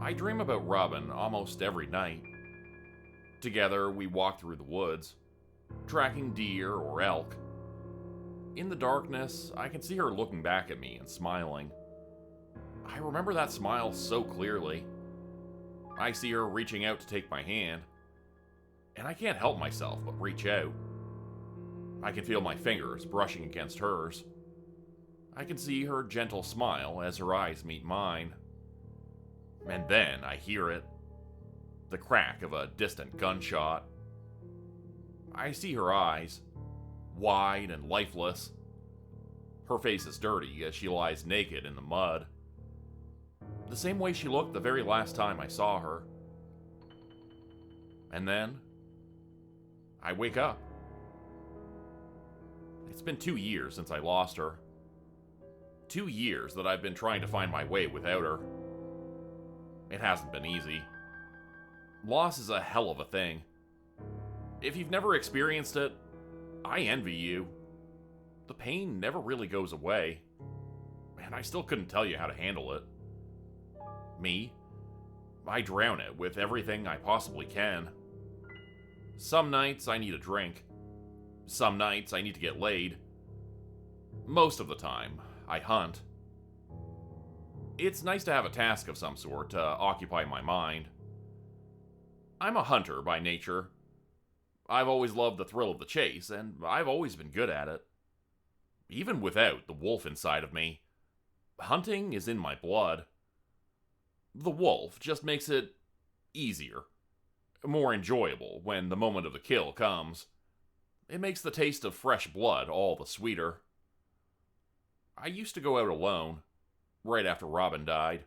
I dream about Robin almost every night. Together, we walk through the woods, tracking deer or elk. In the darkness, I can see her looking back at me and smiling. I remember that smile so clearly. I see her reaching out to take my hand, and I can't help myself but reach out. I can feel my fingers brushing against hers. I can see her gentle smile as her eyes meet mine. And then I hear it. The crack of a distant gunshot. I see her eyes, wide and lifeless. Her face is dirty as she lies naked in the mud. The same way she looked the very last time I saw her. And then, I wake up. It's been 2 years since I lost her. 2 years that I've been trying to find my way without her. It hasn't been easy. Loss is a hell of a thing. If you've never experienced it, I envy you. The pain never really goes away, and I still couldn't tell you how to handle it. Me? I drown it with everything I possibly can. Some nights I need a drink. Some nights I need to get laid. Most of the time, I hunt. It's nice to have a task of some sort to occupy my mind. I'm a hunter by nature. I've always loved the thrill of the chase, and I've always been good at it. Even without the wolf inside of me, hunting is in my blood. The wolf just makes it easier, more enjoyable when the moment of the kill comes. It makes the taste of fresh blood all the sweeter. I used to go out alone, right after Robin died.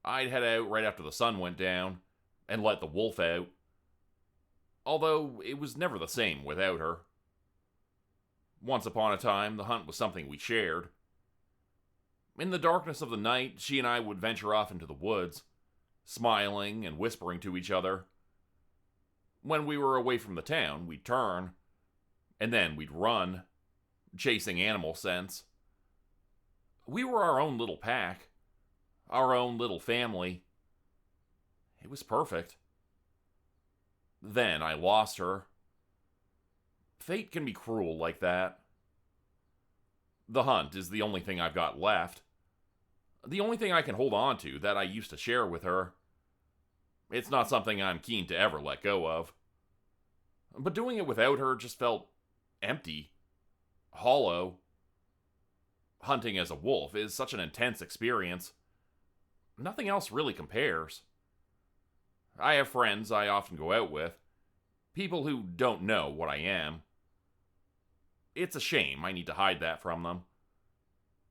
I'd head out right after the sun went down, and let the wolf out. Although it was never the same without her. Once upon a time, the hunt was something we shared. In the darkness of the night, she and I would venture off into the woods, smiling and whispering to each other. When we were away from the town, we'd turn, and then we'd run, chasing animal scents. We were our own little pack, our own little family. It was perfect. Then I lost her. Fate can be cruel like that. The hunt is the only thing I've got left. The only thing I can hold on to that I used to share with her. It's not something I'm keen to ever let go of. But doing it without her just felt empty, hollow. Hunting as a wolf is such an intense experience. Nothing else really compares. I have friends I often go out with, people who don't know what I am. It's a shame I need to hide that from them.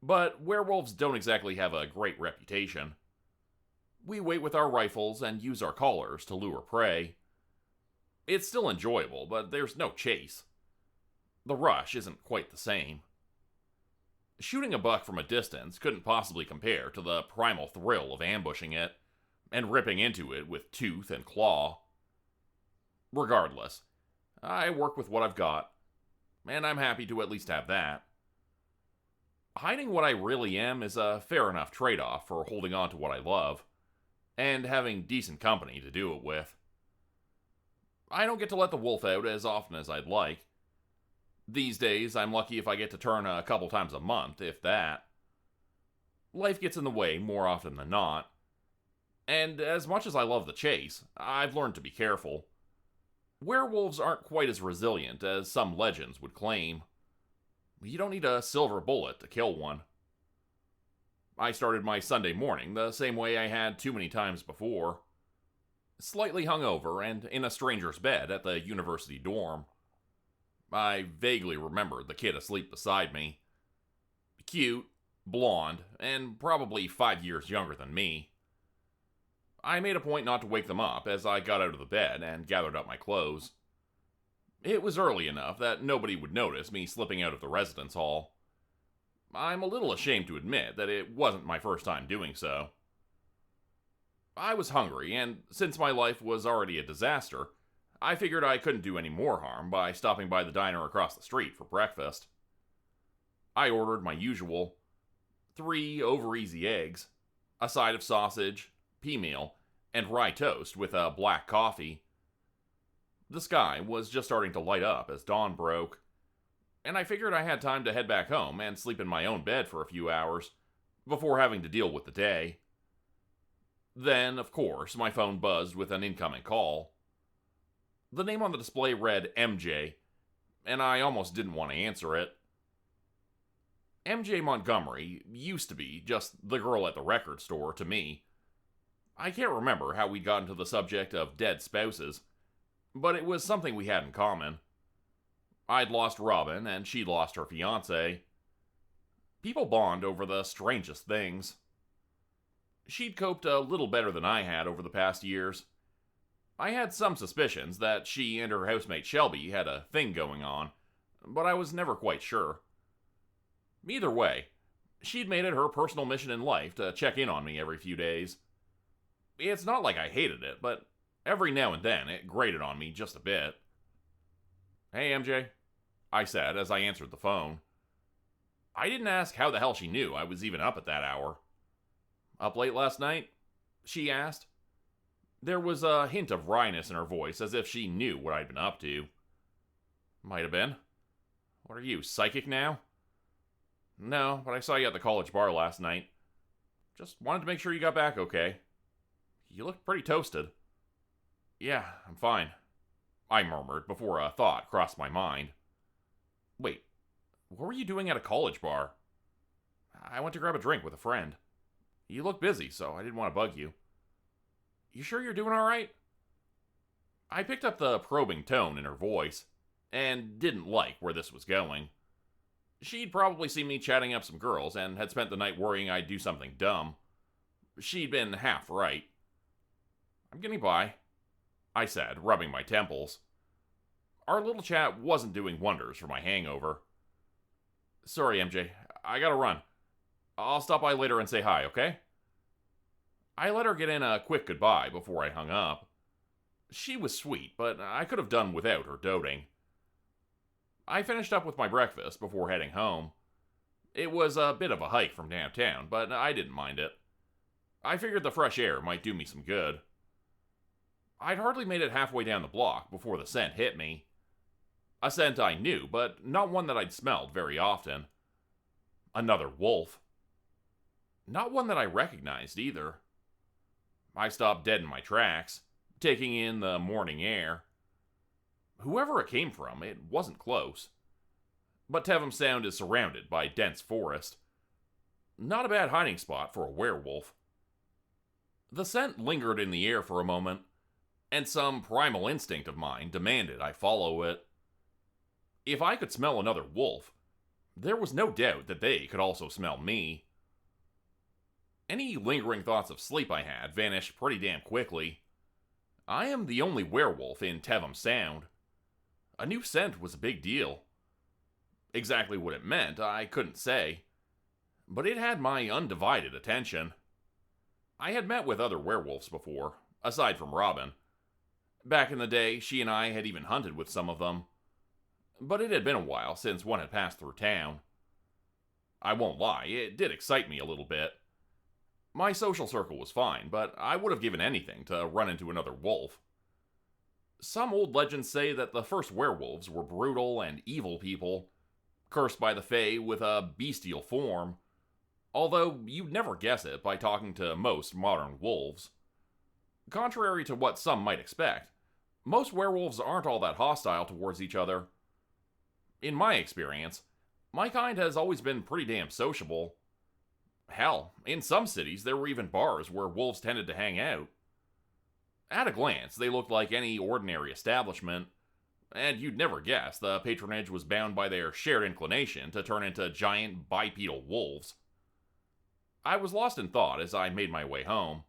But werewolves don't exactly have a great reputation. We wait with our rifles and use our collars to lure prey. It's still enjoyable, but there's no chase. The rush isn't quite the same. Shooting a buck from a distance couldn't possibly compare to the primal thrill of ambushing it and ripping into it with tooth and claw. Regardless, I work with what I've got, and I'm happy to at least have that. Hiding what I really am is a fair enough trade-off for holding on to what I love, and having decent company to do it with. I don't get to let the wolf out as often as I'd like. These days, I'm lucky if I get to turn a couple times a month, if that. Life gets in the way more often than not. And as much as I love the chase, I've learned to be careful. Werewolves aren't quite as resilient as some legends would claim. You don't need a silver bullet to kill one. I started my Sunday morning the same way I had too many times before. Slightly hungover and in a stranger's bed at the university dorm. I vaguely remembered the kid asleep beside me. Cute, blonde, and probably 5 years younger than me. I made a point not to wake them up as I got out of the bed and gathered up my clothes. It was early enough that nobody would notice me slipping out of the residence hall. I'm a little ashamed to admit that it wasn't my first time doing so. I was hungry, and since my life was already a disaster, I figured I couldn't do any more harm by stopping by the diner across the street for breakfast. I ordered my usual 3 over-easy eggs, a side of sausage, pea meal, and rye toast with a black coffee. The sky was just starting to light up as dawn broke, and I figured I had time to head back home and sleep in my own bed for a few hours before having to deal with the day. Then, of course, my phone buzzed with an incoming call. The name on the display read MJ, and I almost didn't want to answer it. MJ Montgomery used to be just the girl at the record store to me. I can't remember how we'd gotten to the subject of dead spouses, but it was something we had in common. I'd lost Robin, and she'd lost her fiancé. People bond over the strangest things. She'd coped a little better than I had over the past years. I had some suspicions that she and her housemate Shelby had a thing going on, but I was never quite sure. Either way, she'd made it her personal mission in life to check in on me every few days. It's not like I hated it, but every now and then it grated on me just a bit. "Hey, MJ," I said as I answered the phone. I didn't ask how the hell she knew I was even up at that hour. "Up late last night?" she asked. There was a hint of wryness in her voice, as if she knew what I'd been up to. "Might have been. What are you, psychic now?" "No, but I saw you at the college bar last night. Just wanted to make sure you got back okay. You looked pretty toasted." "Yeah, I'm fine," I murmured before a thought crossed my mind. "Wait, what were you doing at a college bar?" "I went to grab a drink with a friend. You look busy, so I didn't want to bug you." "You sure you're doing alright?" I picked up the probing tone in her voice, and didn't like where this was going. She'd probably seen me chatting up some girls and had spent the night worrying I'd do something dumb. She'd been half right. "I'm getting by," I said, rubbing my temples. Our little chat wasn't doing wonders for my hangover. "Sorry, MJ, I gotta run. I'll stop by later and say hi, okay?" I let her get in a quick goodbye before I hung up. She was sweet, but I could have done without her doting. I finished up with my breakfast before heading home. It was a bit of a hike from downtown, but I didn't mind it. I figured the fresh air might do me some good. I'd hardly made it halfway down the block before the scent hit me. A scent I knew, but not one that I'd smelled very often. Another wolf. Not one that I recognized either. I stopped dead in my tracks, taking in the morning air. Whoever it came from, it wasn't close. But Tevham Sound is surrounded by dense forest. Not a bad hiding spot for a werewolf. The scent lingered in the air for a moment, and some primal instinct of mine demanded I follow it. If I could smell another wolf, there was no doubt that they could also smell me. Any lingering thoughts of sleep I had vanished pretty damn quickly. I am the only werewolf in Tevham Sound. A new scent was a big deal. Exactly what it meant, I couldn't say, but it had my undivided attention. I had met with other werewolves before, aside from Robin. Back in the day, she and I had even hunted with some of them, but it had been a while since one had passed through town. I won't lie, it did excite me a little bit. My social circle was fine, but I would have given anything to run into another wolf. Some old legends say that the first werewolves were brutal and evil people, cursed by the Fae with a bestial form, although you'd never guess it by talking to most modern wolves. Contrary to what some might expect, most werewolves aren't all that hostile towards each other. In my experience, my kind has always been pretty damn sociable. Hell, in some cities there were even bars where wolves tended to hang out. At a glance, they looked like any ordinary establishment, and you'd never guess the patronage was bound by their shared inclination to turn into giant bipedal wolves. I was lost in thought as I made my way home.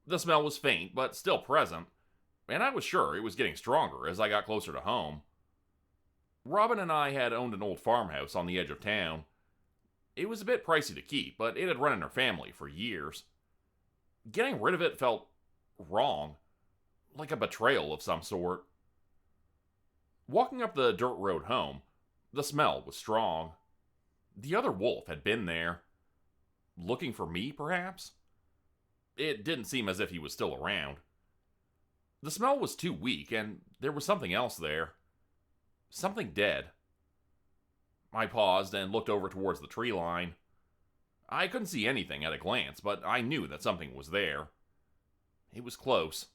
The smell was faint, but still present, and I was sure it was getting stronger as I got closer to home. Robin and I had owned an old farmhouse on the edge of town. It was a bit pricey to keep, but it had run in her family for years. Getting rid of it felt wrong, like a betrayal of some sort. Walking up the dirt road home, the smell was strong. The other wolf had been there. Looking for me, perhaps? It didn't seem as if he was still around. The smell was too weak, and there was something else there. Something dead. I paused and looked over towards the tree line. I couldn't see anything at a glance, but I knew that something was there. It was close.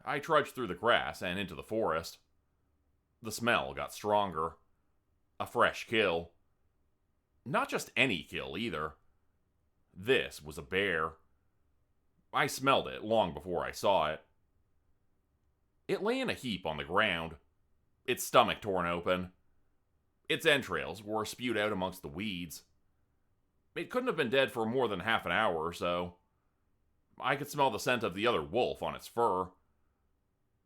I trudged through the grass and into the forest. The smell got stronger. A fresh kill. Not just any kill, either. This was a bear. I smelled it long before I saw it. It lay in a heap on the ground, its stomach torn open. Its entrails were spewed out amongst the weeds. It couldn't have been dead for more than half an hour or so. I could smell the scent of the other wolf on its fur.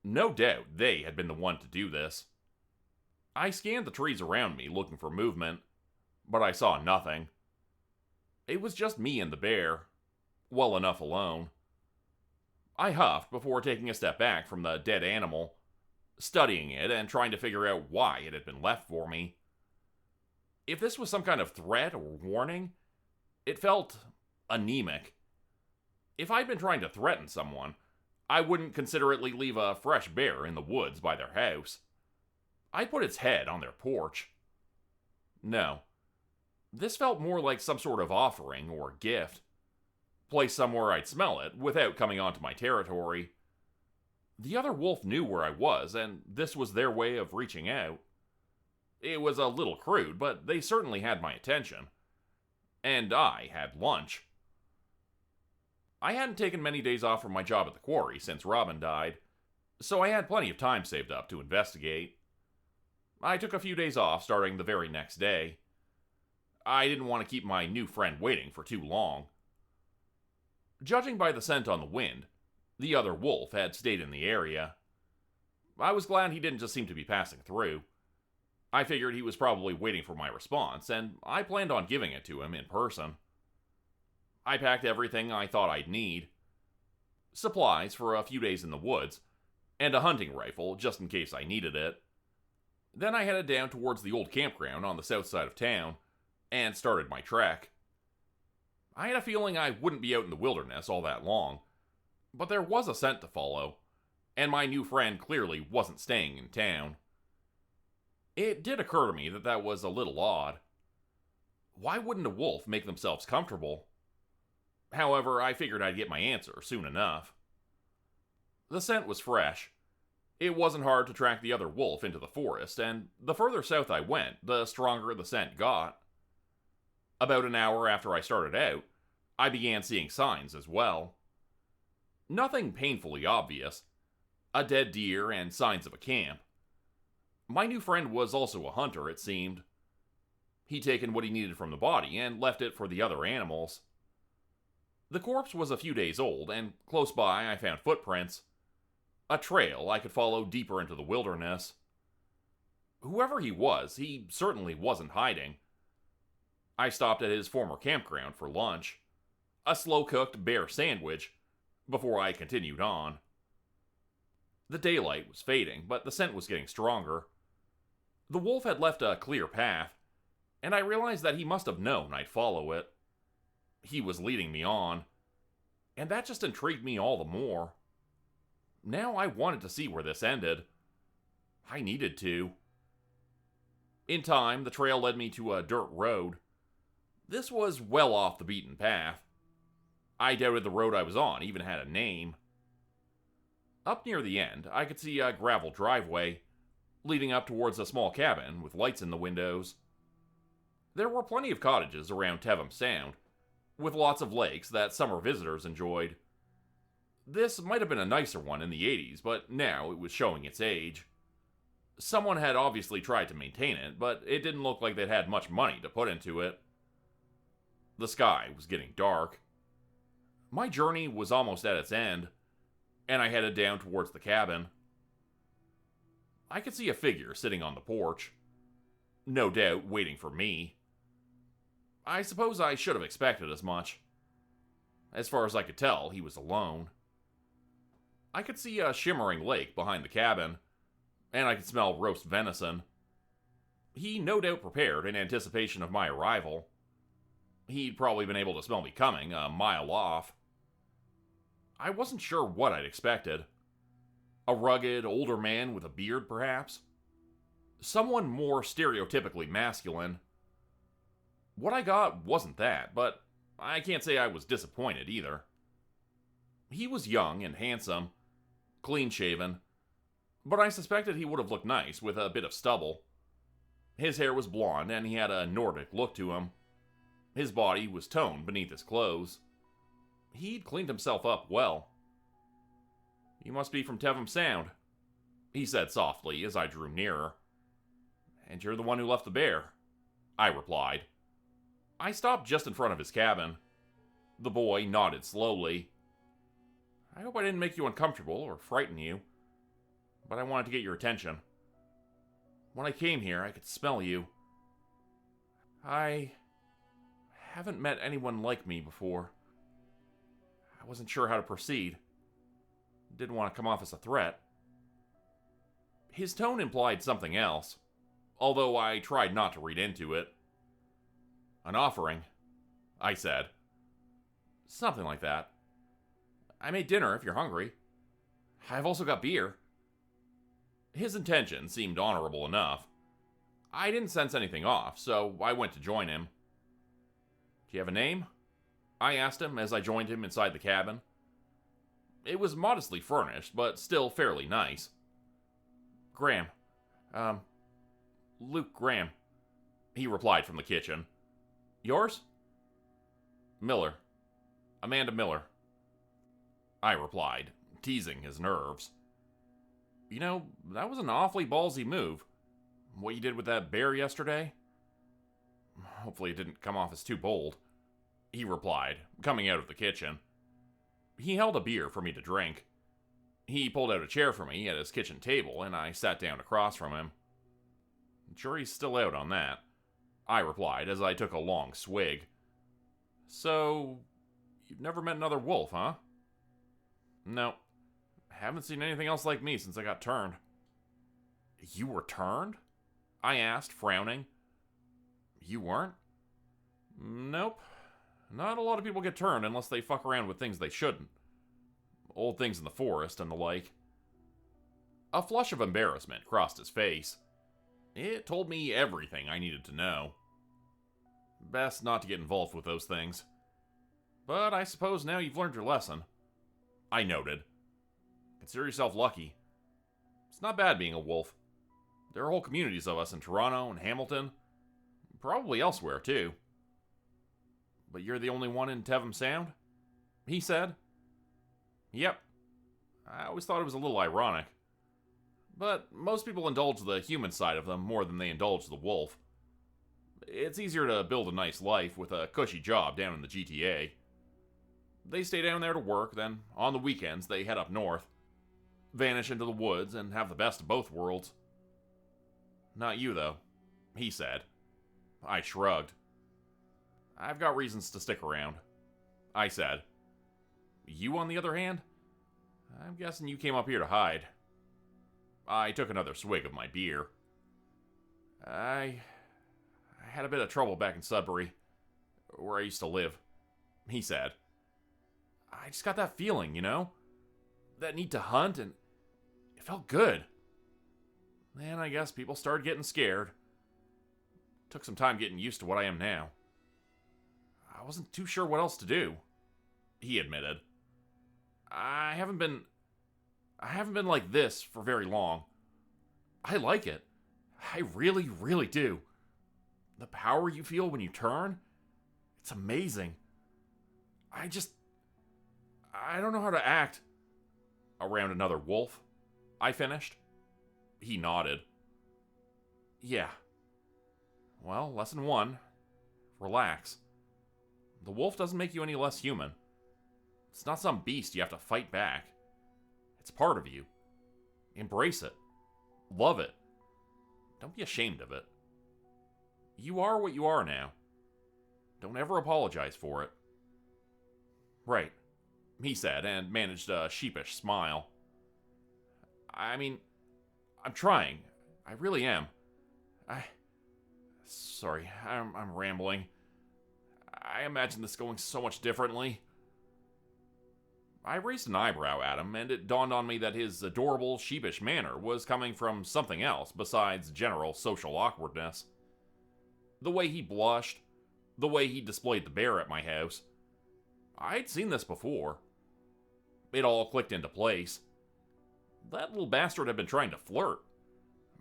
No doubt they had been the one to do this. I scanned the trees around me looking for movement, but I saw nothing. It was just me and the bear, well enough alone. I huffed before taking a step back from the dead animal, studying it and trying to figure out why it had been left for me. If this was some kind of threat or warning, it felt anemic. If I'd been trying to threaten someone, I wouldn't considerately leave a fresh bear in the woods by their house. I'd put its head on their porch. No. This felt more like some sort of offering or gift. Placed somewhere I'd smell it without coming onto my territory. The other wolf knew where I was, and this was their way of reaching out. It was a little crude, but they certainly had my attention. And I had lunch. I hadn't taken many days off from my job at the quarry since Robin died, so I had plenty of time saved up to investigate. I took a few days off starting the very next day. I didn't want to keep my new friend waiting for too long. Judging by the scent on the wind, the other wolf had stayed in the area. I was glad he didn't just seem to be passing through. I figured he was probably waiting for my response, and I planned on giving it to him in person. I packed everything I thought I'd need. Supplies for a few days in the woods, and a hunting rifle just in case I needed it. Then I headed down towards the old campground on the south side of town, and started my trek. I had a feeling I wouldn't be out in the wilderness all that long, but there was a scent to follow, and my new friend clearly wasn't staying in town. It did occur to me that that was a little odd. Why wouldn't a wolf make themselves comfortable? However, I figured I'd get my answer soon enough. The scent was fresh. It wasn't hard to track the other wolf into the forest, and the further south I went, the stronger the scent got. About an hour after I started out, I began seeing signs as well. Nothing painfully obvious. A dead deer and signs of a camp. My new friend was also a hunter, it seemed. He'd taken what he needed from the body and left it for the other animals. The corpse was a few days old, and close by I found footprints. A trail I could follow deeper into the wilderness. Whoever he was, he certainly wasn't hiding. I stopped at his former campground for lunch. A slow-cooked bear sandwich, before I continued on. The daylight was fading, but the scent was getting stronger. The wolf had left a clear path, and I realized that he must have known I'd follow it. He was leading me on, and that just intrigued me all the more. Now I wanted to see where this ended. I needed to. In time, the trail led me to a dirt road. This was well off the beaten path. I doubted the road I was on even had a name. Up near the end, I could see a gravel driveway, leading up towards a small cabin with lights in the windows. There were plenty of cottages around Tevham Sound, with lots of lakes that summer visitors enjoyed. This might have been a nicer one in the 80s, but now it was showing its age. Someone had obviously tried to maintain it, but it didn't look like they'd had much money to put into it. The sky was getting dark. My journey was almost at its end, and I headed down towards the cabin. I could see a figure sitting on the porch. No doubt waiting for me. I suppose I should have expected as much. As far as I could tell, he was alone. I could see a shimmering lake behind the cabin, and I could smell roast venison. He no doubt prepared in anticipation of my arrival. He'd probably been able to smell me coming a mile off. I wasn't sure what I'd expected. A rugged, older man with a beard, perhaps? Someone more stereotypically masculine. What I got wasn't that, but I can't say I was disappointed either. He was young and handsome, clean-shaven, but I suspected he would have looked nice with a bit of stubble. His hair was blonde and he had a Nordic look to him. His body was toned beneath his clothes. He'd cleaned himself up well. "You must be from Tevham Sound," he said softly as I drew nearer. "And you're the one who left the bear," I replied. I stopped just in front of his cabin. The boy nodded slowly. "I hope I didn't make you uncomfortable or frighten you, but I wanted to get your attention. When I came here, I could smell you. I haven't met anyone like me before. I wasn't sure how to proceed. Didn't want to come off as a threat." His tone implied something else, although I tried not to read into it. "An offering," I said. "Something like that. I made dinner if you're hungry. I've also got beer." His intention seemed honorable enough. I didn't sense anything off, so I went to join him. "Do you have a name?" I asked him as I joined him inside the cabin. It was modestly furnished, but still fairly nice. "Graham. Luke Graham," he replied from the kitchen. "Yours?" "Miller. Amanda Miller," I replied, teasing his nerves. "You know, that was an awfully ballsy move. What you did with that bear yesterday." "Hopefully it didn't come off as too bold," he replied, coming out of the kitchen. He held a beer for me to drink. He pulled out a chair for me at his kitchen table, and I sat down across from him. "Jury's still out on that," I replied as I took a long swig. "So, you've never met another wolf, huh?" "No. Haven't seen anything else like me since I got turned." "You were turned?" I asked, frowning. "You weren't?" "Nope. Not a lot of people get turned unless they fuck around with things they shouldn't. Old things in the forest and the like." A flush of embarrassment crossed his face. It told me everything I needed to know. Best not to get involved with those things. But I suppose now you've learned your lesson, I noted. Consider yourself lucky. It's not bad being a wolf. There are whole communities of us in Toronto and Hamilton. Probably elsewhere, too. "But you're the only one in Tevham Sound?" he said. "Yep. I always thought it was a little ironic. But most people indulge the human side of them more than they indulge the wolf. It's easier to build a nice life with a cushy job down in the GTA. They stay down there to work, then on the weekends they head up north, vanish into the woods, and have the best of both worlds." "Not you, though," he said. I shrugged. "I've got reasons to stick around," I said. "You, on the other hand? I'm guessing you came up here to hide." I took another swig of my beer. I had a bit of trouble back in Sudbury, where I used to live," he said. "I just got that feeling, you know? That need to hunt, and it felt good. Then I guess people started getting scared. Took some time getting used to what I am now. I wasn't too sure what else to do," he admitted. I haven't been like this for very long. I like it. I really, really do. The power you feel when you turn, it's amazing. I don't know how to act around another wolf," I finished. He nodded. "Yeah. Well, lesson 1. Relax. The wolf doesn't make you any less human. It's not some beast you have to fight back. It's part of you. Embrace it. Love it. Don't be ashamed of it. You are what you are now. Don't ever apologize for it." "Right," he said, and managed a sheepish smile. I mean, I'm trying. I really am. Sorry, I'm rambling. I imagine this going so much differently. I raised an eyebrow at him, and it dawned on me that his adorable, sheepish manner was coming from something else besides general social awkwardness. The way he blushed, the way he displayed the bear at my house. I'd seen this before. It all clicked into place. That little bastard had been trying to flirt,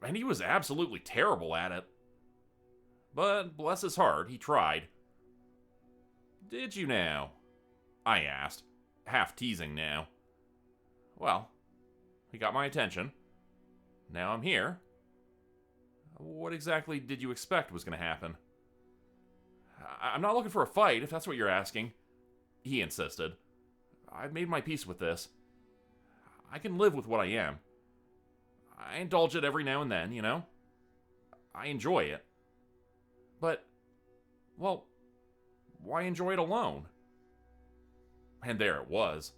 and he was absolutely terrible at it. But bless his heart, he tried. "Did you now?" I asked, half teasing now. "Well, he got my attention. Now I'm here. What exactly did you expect was going to happen?" "I'm not looking for a fight, if that's what you're asking," he insisted. "I've made my peace with this. I can live with what I am. I indulge it every now and then, you know? I enjoy it. But, well, why enjoy it alone?" And there it was.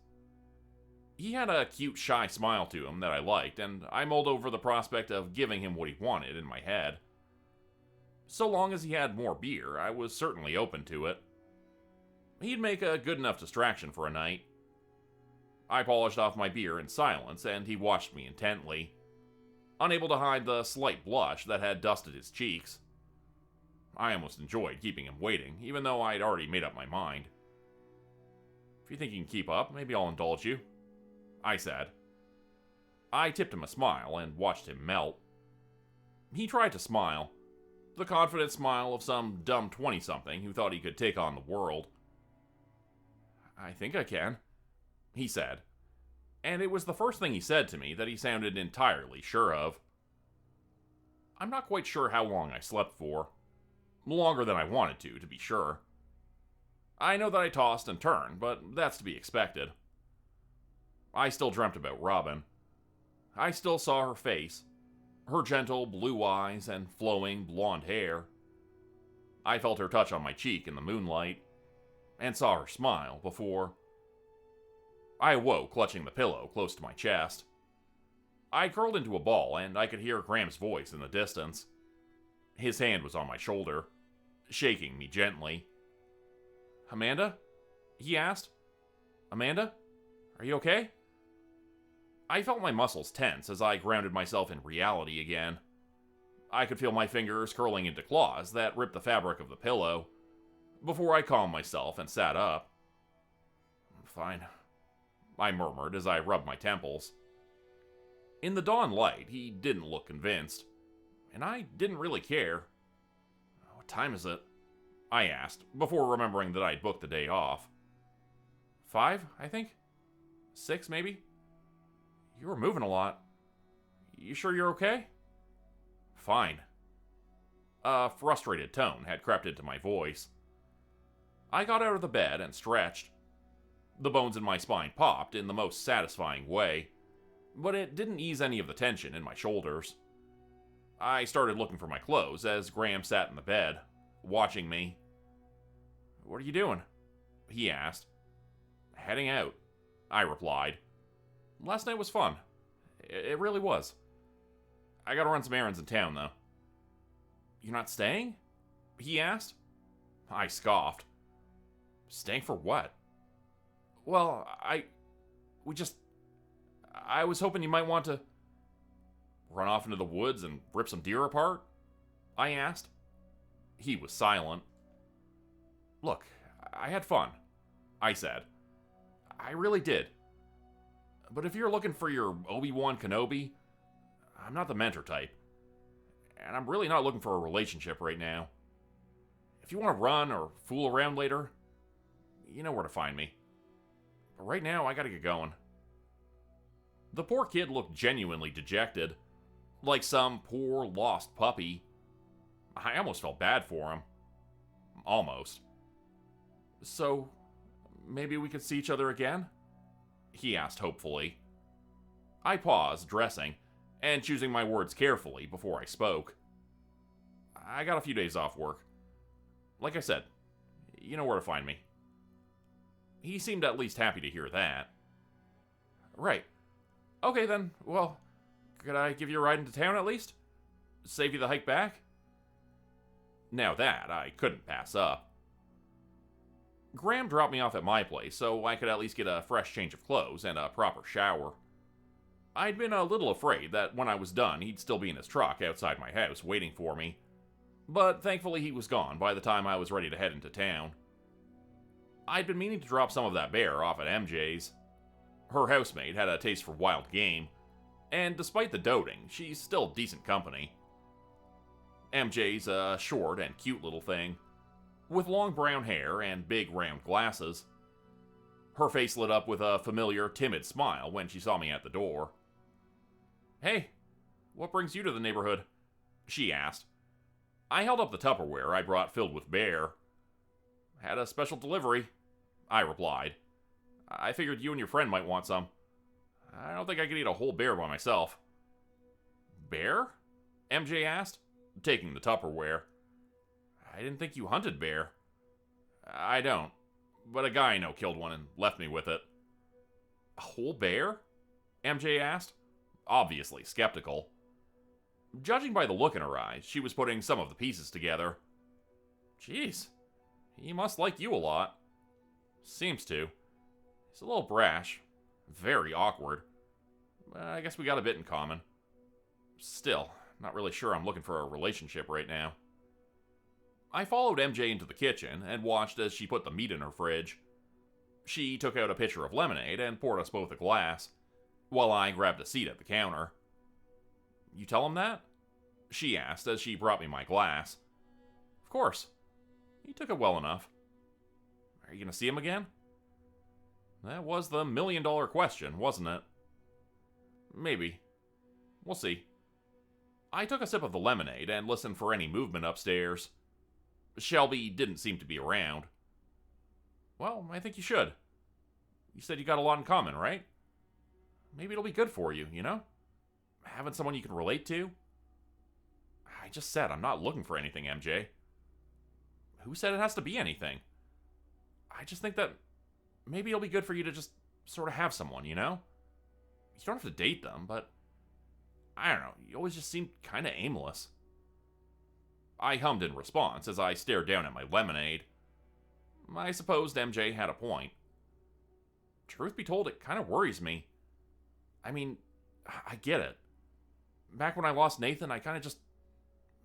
He had a cute, shy smile to him that I liked, and I mulled over the prospect of giving him what he wanted in my head. So long as he had more beer, I was certainly open to it. He'd make a good enough distraction for a night. I polished off my beer in silence, and he watched me intently, unable to hide the slight blush that had dusted his cheeks. I almost enjoyed keeping him waiting, even though I'd already made up my mind. "If you think you can keep up, maybe I'll indulge you," I said. I tipped him a smile and watched him melt. He tried to smile, the confident smile of some dumb 20-something who thought he could take on the world. "I think I can," he said, and it was the first thing he said to me that he sounded entirely sure of. I'm not quite sure how long I slept for. Longer than I wanted to be sure. I know that I tossed and turned, but that's to be expected. I still dreamt about Robin. I still saw her face, her gentle blue eyes and flowing blonde hair. I felt her touch on my cheek in the moonlight, and saw her smile before. I awoke clutching the pillow close to my chest. I curled into a ball, and I could hear Graham's voice in the distance. His hand was on my shoulder, shaking me gently. "Amanda?" he asked. "Amanda? Are you okay?" I felt my muscles tense as I grounded myself in reality again. I could feel my fingers curling into claws that ripped the fabric of the pillow, before I calmed myself and sat up. "Fine," I murmured as I rubbed my temples. In the dawn light, he didn't look convinced, and I didn't really care. "What time is it?" I asked, before remembering that I'd booked the day off. 5, I think? 6, maybe? You were moving a lot. You sure you're okay?" "Fine." A frustrated tone had crept into my voice. I got out of the bed and stretched. The bones in my spine popped in the most satisfying way, but it didn't ease any of the tension in my shoulders. I started looking for my clothes as Graham sat in the bed, watching me. "What are you doing?" he asked. "Heading out," I replied. "Last night was fun. It really was. I gotta run some errands in town, though." "You're not staying?" he asked. I scoffed. "Staying for what?" "Well, I was hoping you might want to..." "Run off into the woods and rip some deer apart?" I asked. He was silent. "Look, I had fun," I said. "I really did. But if you're looking for your Obi-Wan Kenobi, I'm not the mentor type. And I'm really not looking for a relationship right now. If you want to run or fool around later, you know where to find me. But right now, I gotta get going." The poor kid looked genuinely dejected, like some poor, lost puppy. I almost felt bad for him. Almost. "So, maybe we could see each other again?" he asked hopefully. I paused, dressing, and choosing my words carefully before I spoke. "I got a few days off work. Like I said, you know where to find me." He seemed at least happy to hear that. "Right. Okay then, well, could I give you a ride into town at least? Save you the hike back?" Now that I couldn't pass up. Graham dropped me off at my place so I could at least get a fresh change of clothes and a proper shower. I'd been a little afraid that when I was done, he'd still be in his truck outside my house waiting for me, but thankfully he was gone by the time I was ready to head into town. I'd been meaning to drop some of that bear off at MJ's. Her housemate had a taste for wild game, and despite the doting, she's still decent company. MJ's a short and cute little thing, with long brown hair and big round glasses. Her face lit up with a familiar, timid smile when she saw me at the door. "Hey, what brings you to the neighborhood?" she asked. I held up the Tupperware I brought filled with bear. "Had a special delivery," I replied. "I figured you and your friend might want some. I don't think I could eat a whole bear by myself." "Bear?" MJ asked, taking the Tupperware. "I didn't think you hunted bear." "I don't, but a guy I know killed one and left me with it." "A whole bear?" MJ asked, obviously skeptical. Judging by the look in her eyes, she was putting some of the pieces together. "Jeez, he must like you a lot." "Seems to. He's a little brash. Very awkward. But I guess we got a bit in common. Still, not really sure I'm looking for a relationship right now." I followed MJ into the kitchen and watched as she put the meat in her fridge. She took out a pitcher of lemonade and poured us both a glass, while I grabbed a seat at the counter. "You tell him that?" she asked as she brought me my glass. "Of course. He took it well enough." "Are you going to see him again?" That was the million-dollar question, wasn't it? "Maybe. We'll see." I took a sip of the lemonade and listened for any movement upstairs. Shelby didn't seem to be around. "Well, I think you should. You said you got a lot in common, right? Maybe it'll be good for you, you know? Having someone you can relate to." "I just said I'm not looking for anything, MJ." "Who said it has to be anything? I just think that maybe it'll be good for you to just sort of have someone, you know? You don't have to date them, but I don't know, you always just seem kind of aimless." I hummed in response as I stared down at my lemonade. I supposed MJ had a point. Truth be told, it kind of worries me. I mean, I get it. Back when I lost Nathan, I kind of just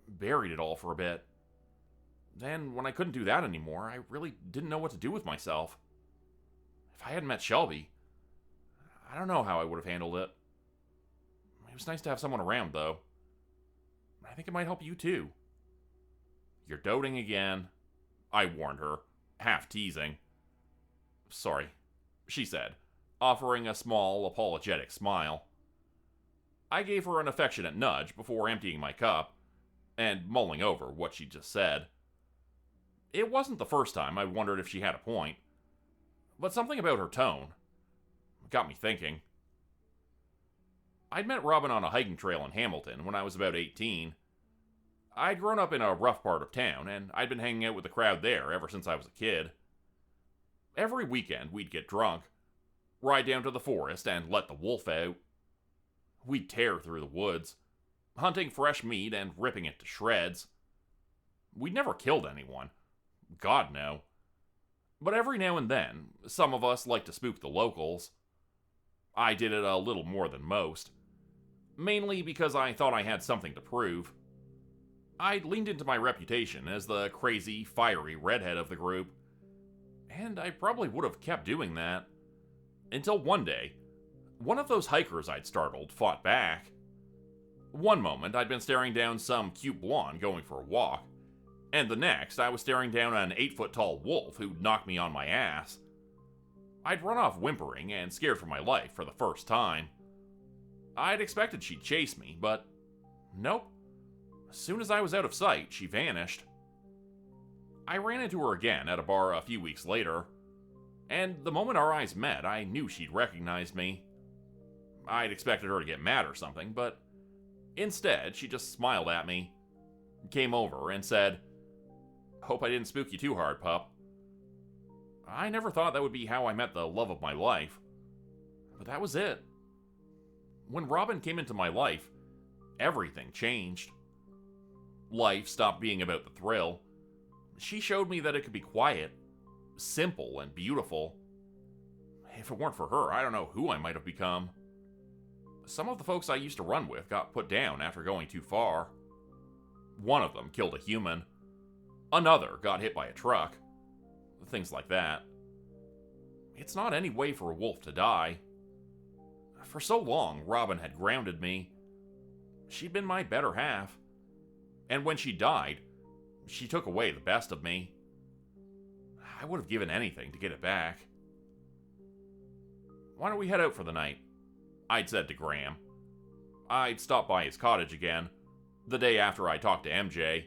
buried it all for a bit. Then, when I couldn't do that anymore, I really didn't know what to do with myself. If I hadn't met Shelby, I don't know how I would have handled it. It was nice to have someone around, though. I think it might help you, too. "You're doting again," I warned her, half teasing. "Sorry," she said, offering a small, apologetic smile. I gave her an affectionate nudge before emptying my cup and mulling over what she just said. It wasn't the first time I wondered if she had a point, but something about her tone got me thinking. I'd met Robin on a hiking trail in Hamilton when I was about 18. I'd grown up in a rough part of town, and I'd been hanging out with the crowd there ever since I was a kid. Every weekend, we'd get drunk, ride down to the forest, and let the wolf out. We'd tear through the woods, hunting fresh meat and ripping it to shreds. We'd never killed anyone. God, no. But every now and then, some of us liked to spook the locals. I did it a little more than most, mainly because I thought I had something to prove. I'd leaned into my reputation as the crazy, fiery redhead of the group, and I probably would have kept doing that. Until one day, one of those hikers I'd startled fought back. One moment, I'd been staring down some cute blonde going for a walk, and the next, I was staring down an 8-foot-tall wolf who'd knocked me on my ass. I'd run off whimpering and scared for my life for the first time. I'd expected she'd chase me, but nope. As soon as I was out of sight, she vanished. I ran into her again at a bar a few weeks later, and the moment our eyes met, I knew she'd recognized me. I'd expected her to get mad or something, but instead, she just smiled at me, came over, and said, "Hope I didn't spook you too hard, pup." I never thought that would be how I met the love of my life, but that was it. When Robin came into my life, everything changed. Life stopped being about the thrill. She showed me that it could be quiet, simple and beautiful. If it weren't for her, I don't know who I might have become. Some of the folks I used to run with got put down after going too far. One of them killed a human. Another got hit by a truck. Things like that. It's not any way for a wolf to die. For so long, Robin had grounded me. She'd been my better half. And when she died, she took away the best of me. I would have given anything to get it back. Why don't we head out for the night? I'd said to Graham. I'd stop by his cottage again, the day after I talked to MJ.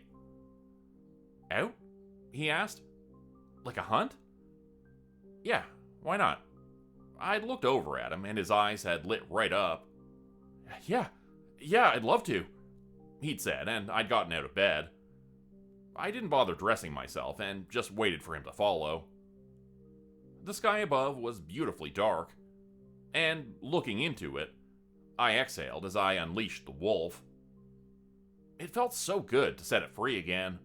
Out? He asked. Like a hunt? Yeah, why not? I'd looked over at him, and his eyes had lit right up. Yeah, I'd love to, he'd said, and I'd gotten out of bed. I didn't bother dressing myself, and just waited for him to follow. The sky above was beautifully dark, and looking into it, I exhaled as I unleashed the wolf. It felt so good to set it free again.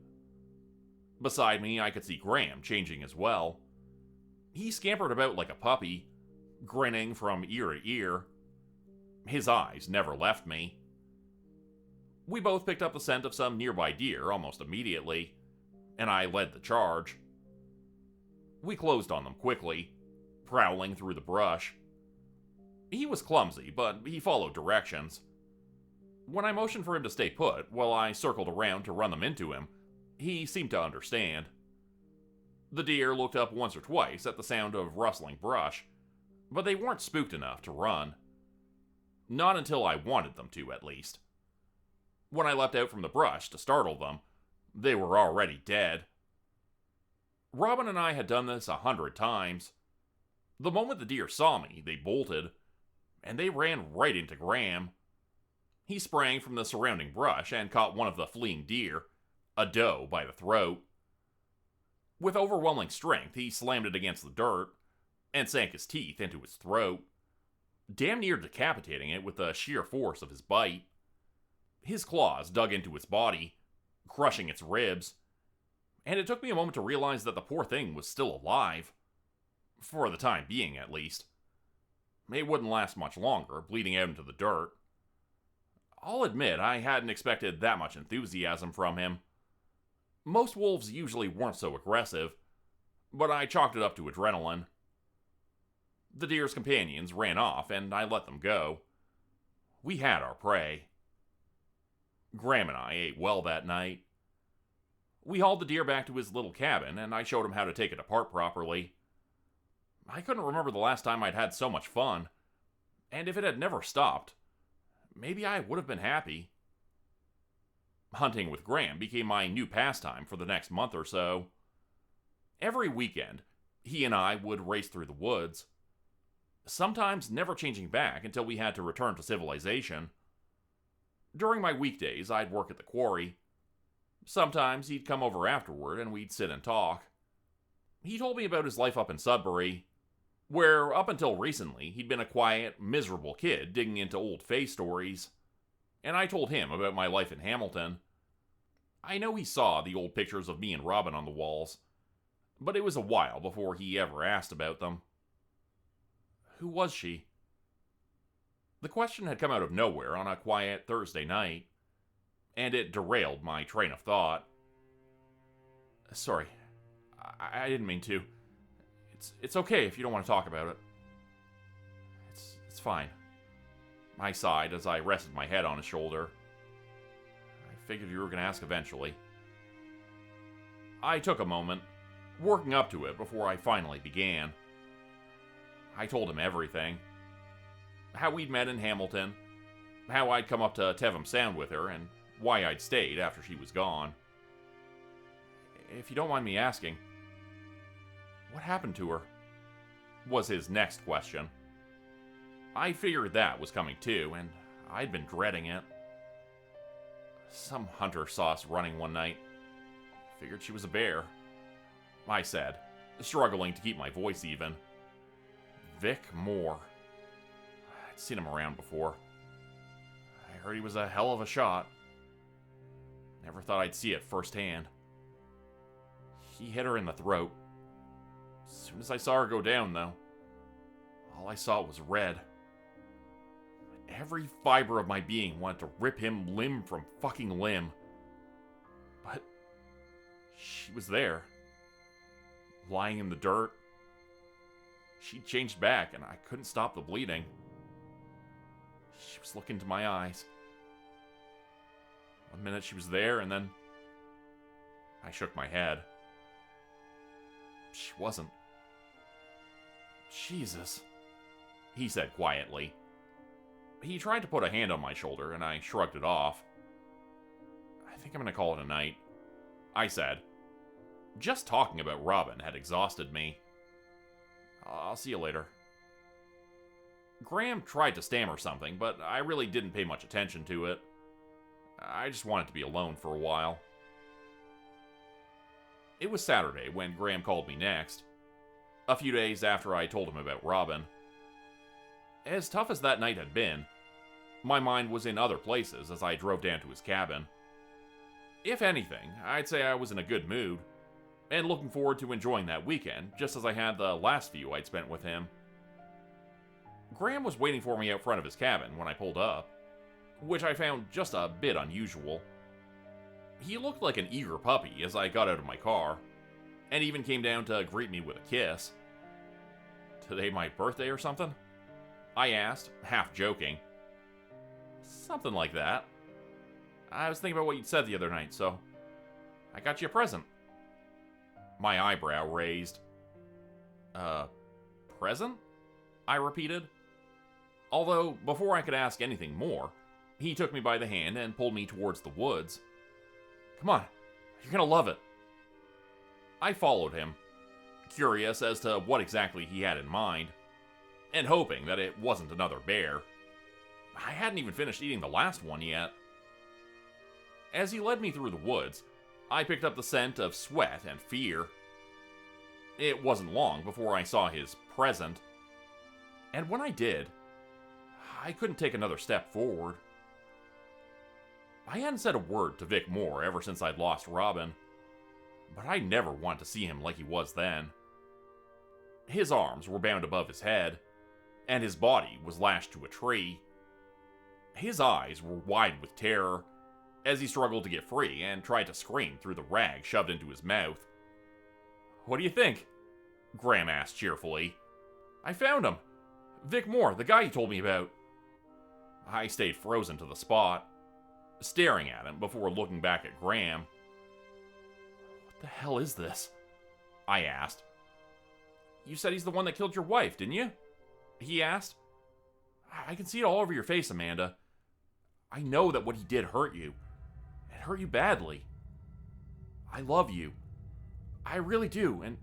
Beside me, I could see Graham changing as well. He scampered about like a puppy, grinning from ear to ear. His eyes never left me. We both picked up the scent of some nearby deer almost immediately, and I led the charge. We closed on them quickly, prowling through the brush. He was clumsy, but he followed directions. When I motioned for him to stay put while I circled around to run them into him, he seemed to understand. The deer looked up once or twice at the sound of rustling brush, but they weren't spooked enough to run. Not until I wanted them to, at least. When I leapt out from the brush to startle them, they were already dead. Robin and I had done this 100 times. The moment the deer saw me, they bolted, and they ran right into Graham. He sprang from the surrounding brush and caught one of the fleeing deer, a doe, by the throat. With overwhelming strength, he slammed it against the dirt and sank his teeth into its throat, damn near decapitating it with the sheer force of his bite. His claws dug into its body, crushing its ribs, and it took me a moment to realize that the poor thing was still alive. For the time being, at least. It wouldn't last much longer, bleeding out into the dirt. I'll admit I hadn't expected that much enthusiasm from him. Most wolves usually weren't so aggressive, but I chalked it up to adrenaline. The deer's companions ran off, and I let them go. We had our prey. Graham and I ate well that night. We hauled the deer back to his little cabin, and I showed him how to take it apart properly. I couldn't remember the last time I'd had so much fun, and if it had never stopped, maybe I would have been happy. Hunting with Graham became my new pastime for the next month or so. Every weekend, he and I would race through the woods, sometimes never changing back until we had to return to civilization. During my weekdays, I'd work at the quarry. Sometimes he'd come over afterward and we'd sit and talk. He told me about his life up in Sudbury, where up until recently he'd been a quiet, miserable kid digging into old Fae stories, and I told him about my life in Hamilton. I know he saw the old pictures of me and Robin on the walls, but it was a while before he ever asked about them. Who was she? The question had come out of nowhere on a quiet Thursday night, and it derailed my train of thought. Sorry, I didn't mean to. It's okay if you don't want to talk about it. It's fine. I sighed as I rested my head on his shoulder. I figured you were going to ask eventually. I took a moment, working up to it before I finally began. I told him everything. How we'd met in Hamilton, how I'd come up to Tevham Sound with her, and why I'd stayed after she was gone. If you don't mind me asking, what happened to her? Was his next question. I figured that was coming too, and I'd been dreading it. Some hunter saw us running one night. Figured she was a bear, I said, struggling to keep my voice even. Vic Moore. I'd seen him around before. I heard he was a hell of a shot. Never thought I'd see it firsthand. He hit her in the throat. soon as I saw her go down, though, all I saw was red. Every fiber of my being wanted to rip him limb from fucking limb. But she was there, lying in the dirt. She changed back, and I couldn't stop the bleeding. She was looking into my eyes. One minute she was there, and then I shook my head. She wasn't. Jesus, he said quietly. He tried to put a hand on my shoulder, and I shrugged it off. I think I'm gonna call it a night, I said. Just talking about Robin had exhausted me. I'll see you later. Graham tried to stammer something, but I really didn't pay much attention to it. I just wanted to be alone for a while. It was Saturday when Graham called me next, a few days after I told him about Robin. As tough as that night had been, my mind was in other places as I drove down to his cabin. If anything, I'd say I was in a good mood, and looking forward to enjoying that weekend, just as I had the last few I'd spent with him. Graham was waiting for me out front of his cabin when I pulled up, which I found just a bit unusual. He looked like an eager puppy as I got out of my car, and even came down to greet me with a kiss. Today my birthday or something? I asked, half joking. Something like that. I was thinking about what you'd said the other night, so I got you a present. My eyebrow raised. Present? I repeated. Although, before I could ask anything more, he took me by the hand and pulled me towards the woods. Come on, you're gonna love it. I followed him, curious as to what exactly he had in mind, and hoping that it wasn't another bear. I hadn't even finished eating the last one yet. As he led me through the woods, I picked up the scent of sweat and fear. It wasn't long before I saw his present, and when I did, I couldn't take another step forward. I hadn't said a word to Vic Moore ever since I'd lost Robin, but I never wanted to see him like he was then. His arms were bound above his head, and his body was lashed to a tree. His eyes were wide with terror as he struggled to get free and tried to scream through the rag shoved into his mouth. What do you think? Graham asked cheerfully. I found him. Vic Moore, the guy you told me about. I stayed frozen to the spot, staring at him before looking back at Graham. What the hell is this? I asked. You said he's the one that killed your wife, didn't you? He asked. I can see it all over your face, Amanda. I know that what he did hurt you. It hurt you badly. I love you. I really do, and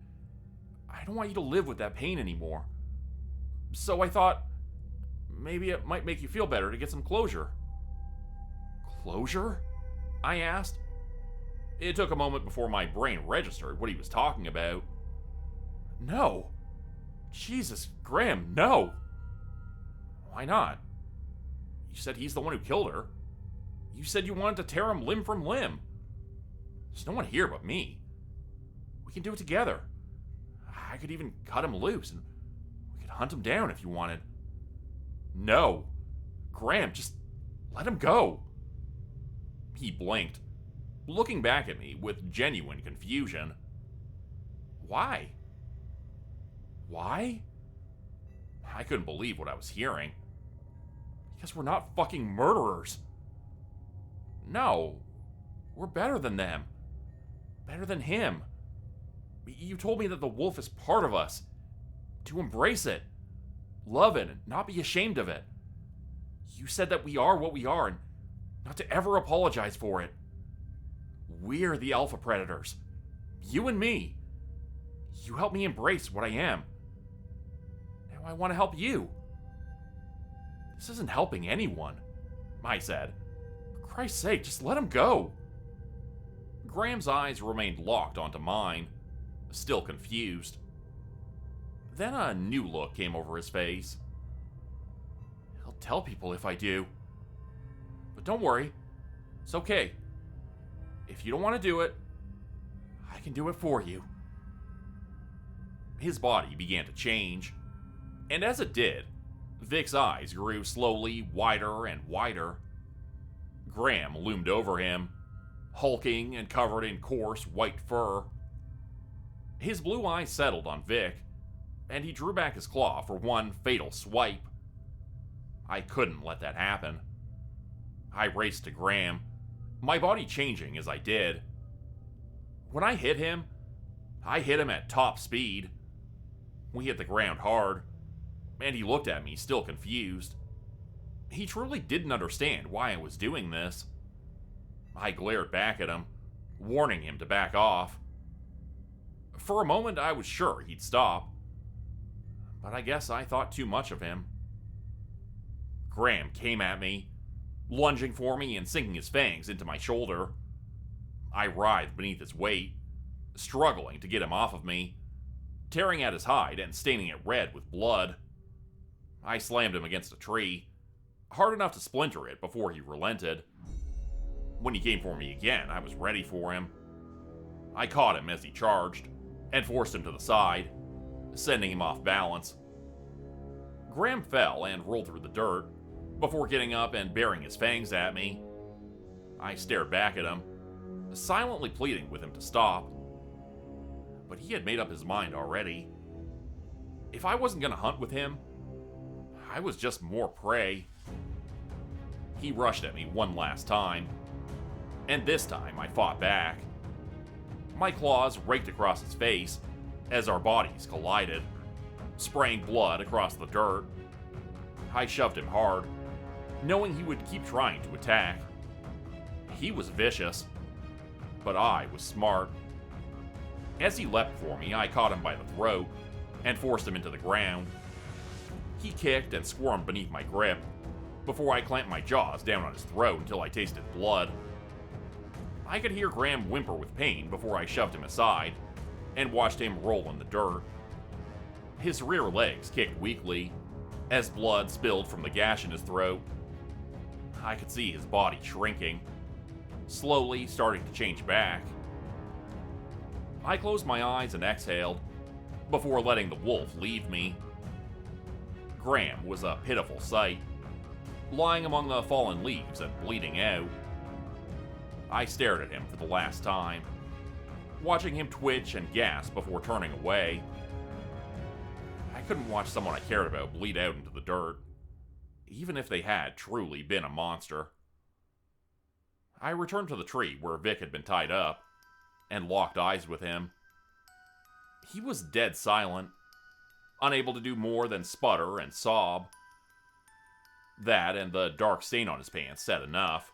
I don't want you to live with that pain anymore. So I thought, maybe it might make you feel better to get some closure. Closure? I asked. It took a moment before my brain registered what he was talking about. No. Jesus, Graham, no. Why not? You said he's the one who killed her. You said you wanted to tear him limb from limb. There's no one here but me. We can do it together. I could even cut him loose, and we could hunt him down if you wanted. No. Graham, just let him go. He blinked, looking back at me with genuine confusion. Why? Why? I couldn't believe what I was hearing. Because we're not fucking murderers. No. We're better than them. Better than him. You told me that the wolf is part of us. To embrace it. Love it and not be ashamed of it. You said that we are what we are and not to ever apologize for it. We're the alpha predators. You and me. You helped me embrace what I am. Now I want to help you. This isn't helping anyone, I said. For Christ's sake, just let him go. Graham's eyes remained locked onto mine, still confused. Then a new look came over his face. He'll tell people if I do. But don't worry, it's okay. If you don't want to do it, I can do it for you. his body began to change, and as it did, Vic's eyes grew slowly wider and wider. Graham loomed over him, hulking and covered in coarse white fur. His blue eyes settled on Vic, and he drew back his claw for one fatal swipe. I couldn't let that happen. I raced to Graham, my body changing as I did. When I hit him at top speed. We hit the ground hard, and he looked at me, still confused. He truly didn't understand why I was doing this. I glared back at him, warning him to back off. For a moment, I was sure he'd stop, but I guess I thought too much of him. Graham came at me, lunging for me and sinking his fangs into my shoulder. I writhed beneath his weight, struggling to get him off of me, tearing at his hide and staining it red with blood. I slammed him against a tree, hard enough to splinter it before he relented. When he came for me again, I was ready for him. I caught him as he charged, and forced him to the side, sending him off balance. Graham fell and rolled through the dirt, before getting up and baring his fangs at me. I stared back at him, silently pleading with him to stop. But he had made up his mind already. If I wasn't going to hunt with him, I was just more prey. He rushed at me one last time, and this time I fought back. My claws raked across his face as our bodies collided, spraying blood across the dirt. I shoved him hard, knowing he would keep trying to attack. He was vicious, but I was smart. As he leapt for me, I caught him by the throat and forced him into the ground. He kicked and squirmed beneath my grip before I clamped my jaws down on his throat until I tasted blood. I could hear Graham whimper with pain before I shoved him aside and watched him roll in the dirt. His rear legs kicked weakly as blood spilled from the gash in his throat. I could see his body shrinking, slowly starting to change back. I closed my eyes and exhaled before letting the wolf leave me. Graham was a pitiful sight, lying among the fallen leaves and bleeding out. I stared at him for the last time, watching him twitch and gasp before turning away. I couldn't watch someone I cared about bleed out into the dirt, even if they had truly been a monster. I returned to the tree where Vic had been tied up, and locked eyes with him. He was dead silent, unable to do more than sputter and sob. That and the dark stain on his pants said enough.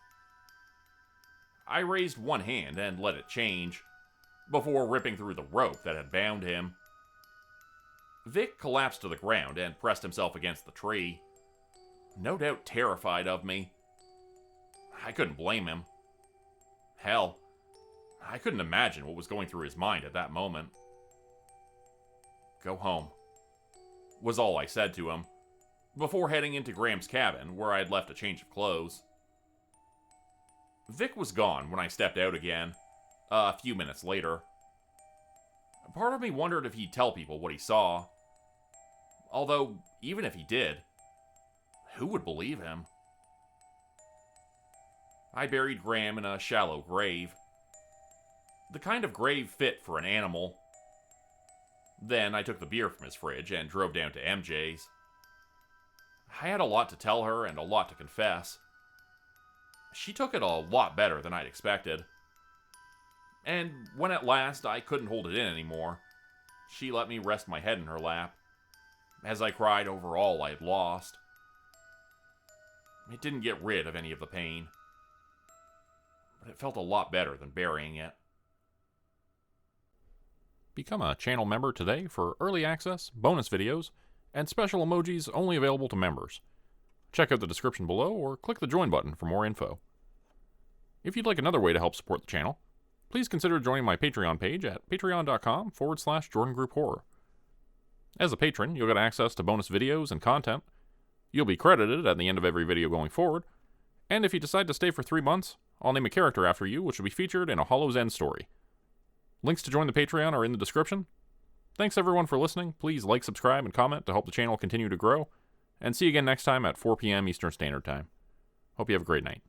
I raised one hand and let it change, before ripping through the rope that had bound him. Vic collapsed to the ground and pressed himself against the tree, no doubt terrified of me. I couldn't blame him. Hell, I couldn't imagine what was going through his mind at that moment. "Go home," was all I said to him, before heading into Graham's cabin where I had left a change of clothes. Vic was gone when I stepped out again, a few minutes later. Part of me wondered if he'd tell people what he saw. Although, even if he did, who would believe him? I buried Graham in a shallow grave. The kind of grave fit for an animal. Then I took the beer from his fridge and drove down to MJ's. I had a lot to tell her and a lot to confess. She took it a lot better than I'd expected. And when at last I couldn't hold it in anymore, she let me rest my head in her lap, as I cried over all I had lost. It didn't get rid of any of the pain, but it felt a lot better than burying it. Become a channel member today for early access, bonus videos, and special emojis only available to members. Check out the description below or click the join button for more info. If you'd like another way to help support the channel, please consider joining my Patreon page at patreon.com/Jordan Group Horror. As a patron, you'll get access to bonus videos and content. You'll be credited at the end of every video going forward, and if you decide to stay for 3 months, I'll name a character after you which will be featured in a Hollow's End story. Links to join the Patreon are in the description. Thanks everyone for listening. Please like, subscribe, and comment to help the channel continue to grow. And see you again next time at 4 p.m. Eastern Standard Time. Hope you have a great night.